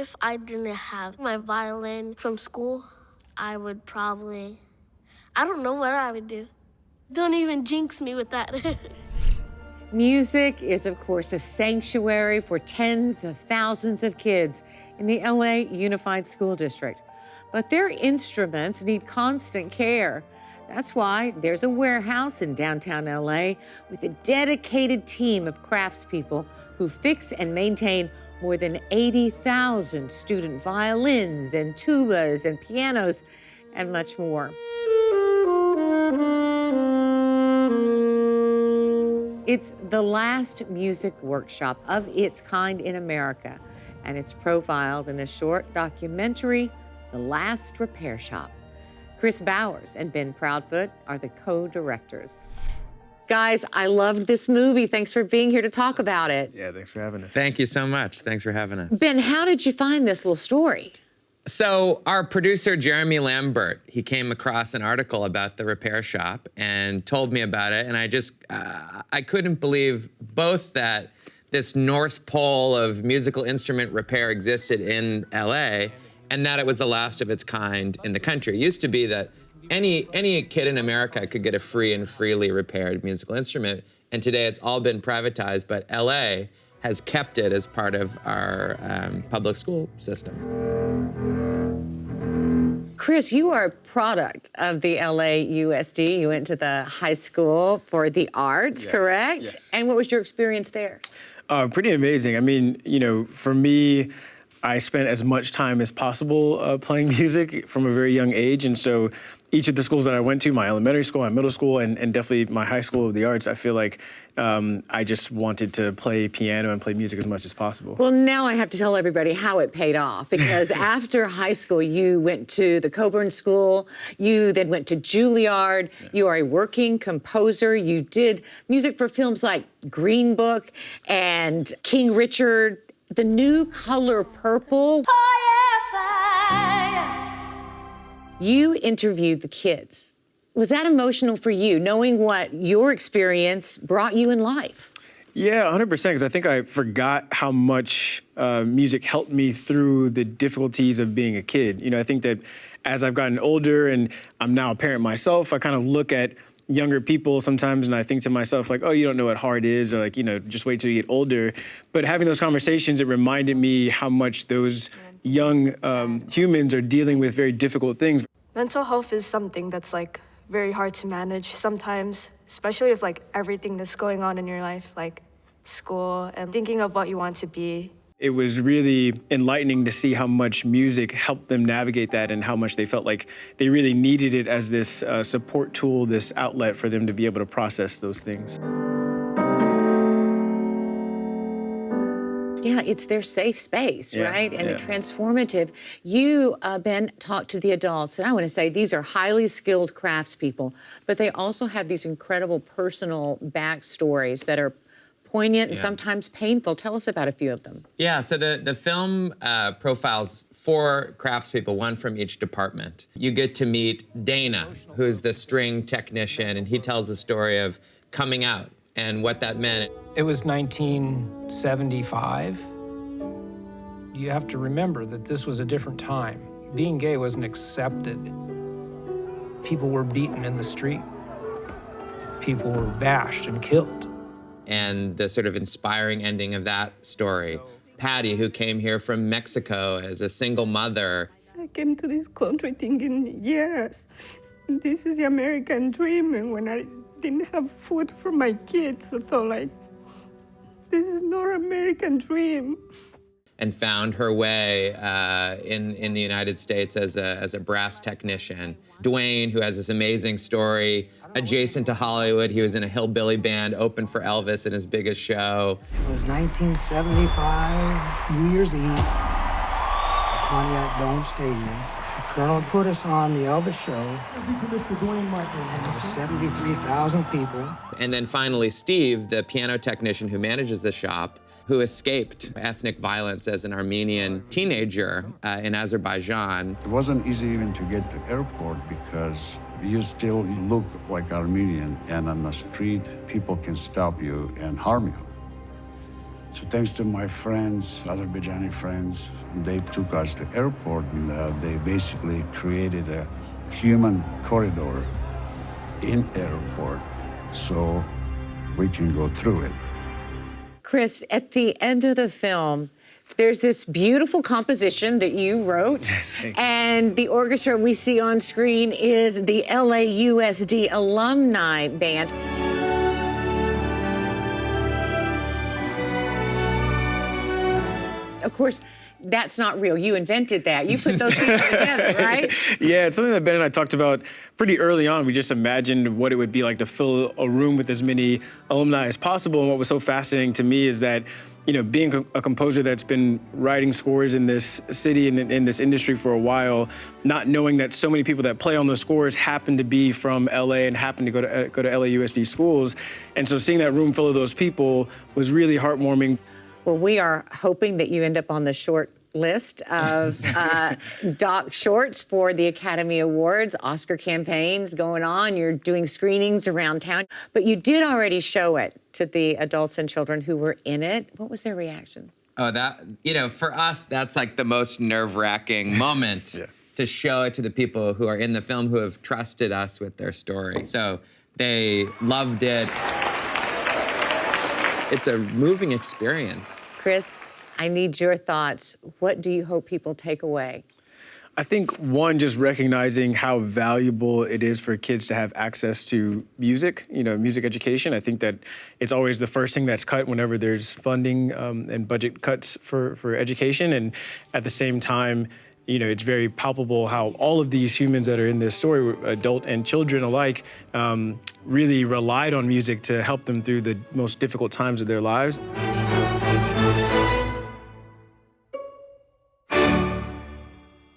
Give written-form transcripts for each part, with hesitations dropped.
If I didn't have my violin from school, I would probably, I don't know what I would do. Don't even jinx me with that. Music is, of course, a sanctuary for tens of thousands of kids in the LA Unified School District. But their instruments need constant care. That's why there's a warehouse in downtown LA with a dedicated team of craftspeople who fix and maintain more than 80,000 student violins and tubas and pianos and much more. It's the last music workshop of its kind in America, and it's profiled in a short documentary, The Last Repair Shop. Chris Bowers and Ben Proudfoot are the co-directors. Guys, I loved this movie. Thanks for being here to talk about it. Yeah, thanks for having us. Thank you so much. Thanks for having us. Ben, how did you find this little story? So our producer, Jeremy Lambert, he came across an article about the repair shop and told me about it. And I just, I couldn't believe both that this North Pole of musical instrument repair existed in LA and that it was the last of its kind in the country. It used to be that any kid in America could get a free and freely repaired musical instrument. And today it's all been privatized, but LA has kept it as part of our public school system. Chris, you are a product of the LAUSD. You went to the high school for the arts, correct? Yes. And what was your experience there? Pretty amazing. I mean, you know, for me, I spent as much time as possible playing music from a very young age. And so each of the schools that I went to, my elementary school, my middle school, and definitely my high school of the arts, I feel like I just wanted to play piano and play music as much as possible. Well, now I have to tell everybody how it paid off, because after high school, you went to the Coburn School, you then went to Juilliard, you are a working composer, you did music for films like Green Book and King Richard, The New Color Purple. You interviewed the kids. Was that emotional for you, knowing what your experience brought you in life? Yeah, 100%, because I think I forgot how much music helped me through the difficulties of being a kid. You know, I think that as I've gotten older and I'm now a parent myself, I kind of look at younger people sometimes and I think to myself like, oh, you don't know what hard is, or like, you know, just wait till you get older. But having those conversations, it reminded me how much those young humans are dealing with very difficult things. Mental health is something that's like very hard to manage sometimes, especially if like everything that's going on in your life, like school and thinking of what you want to be. It was really enlightening to see how much music helped them navigate that and how much they felt like they really needed it as this support tool, this outlet for them to be able to process those things. Yeah, it's their safe space, right? And yeah. transformative. You, Ben, talked to the adults, and I want to say these are highly skilled craftspeople, but they also have these incredible personal backstories that are poignant and sometimes painful. Tell us about a few of them. Yeah, so the film profiles 4 craftspeople, one from each department. You get to meet Dana, who's the string technician, and he tells the story of coming out and what that meant. It was 1975. You have to remember that this was a different time. Being gay wasn't accepted. People were beaten in the street. People were bashed and killed. And the sort of inspiring ending of that story. Patty, who came here from Mexico as a single mother. I came to this country thinking, yes, this is the American dream. And when I didn't have food for my kids, I thought like, this is not an American dream. And found her way in the United States as a brass technician. Dwayne, who has this amazing story, adjacent to Hollywood. He was in a hillbilly band, opened for Elvis in his biggest show. It was 1975, New Year's Eve, at Pontiac Dome Stadium. The Colonel put us on the Elvis show, and it was 73,000 people. And then finally, Steve, the piano technician who manages the shop, who escaped ethnic violence as an Armenian teenager in Azerbaijan. It wasn't easy even to get to the airport because you still look like Armenian, and on the street, people can stop you and harm you. So thanks to my friends, Azerbaijani friends, they took us to the airport and they basically created a human corridor in airport so we can go through it. Chris, at the end of the film, there's this beautiful composition that you wrote, and the orchestra we see on screen is the LAUSD Alumni Band. Of course, that's not real. You invented that. You put those people together, right? Yeah, it's something that Ben and I talked about pretty early on. We just imagined what it would be like to fill a room with as many alumni as possible. And what was so fascinating to me is that, you know, being a composer that's been writing scores in this city and in this industry for a while, not knowing that so many people that play on those scores happen to be from LA and happen to go to LAUSD schools. And so seeing that room full of those people was really heartwarming. Well, we are hoping that you end up on the short list of doc shorts for the Academy Awards. Oscar campaigns going on. You're doing screenings around town. But you did already show it to the adults and children who were in it. What was their reaction? Oh, that, you know, for us, that's like the most nerve-wracking moment to show it to the people who are in the film, who have trusted us with their story. So they loved it. It's a moving experience. Chris, I need your thoughts. What do you hope people take away? I think, one, just recognizing how valuable it is for kids to have access to music, you know, music education. I think that it's always the first thing that's cut whenever there's funding and budget cuts for education. And at the same time, you know, it's very palpable how all of these humans that are in this story, adult and children alike, really relied on music to help them through the most difficult times of their lives.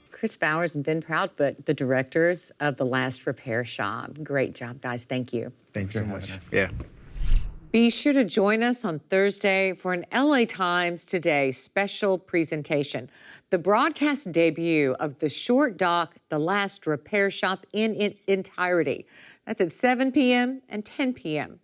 Chris Bowers and Ben Proudfoot, the directors of The Last Repair Shop. Great job, guys. Thank you. Thanks very much. Yeah. Be sure to join us on Thursday for an LA Times Today special presentation, the broadcast debut of the short doc, The Last Repair Shop, in its entirety. That's at 7 p.m. and 10 p.m.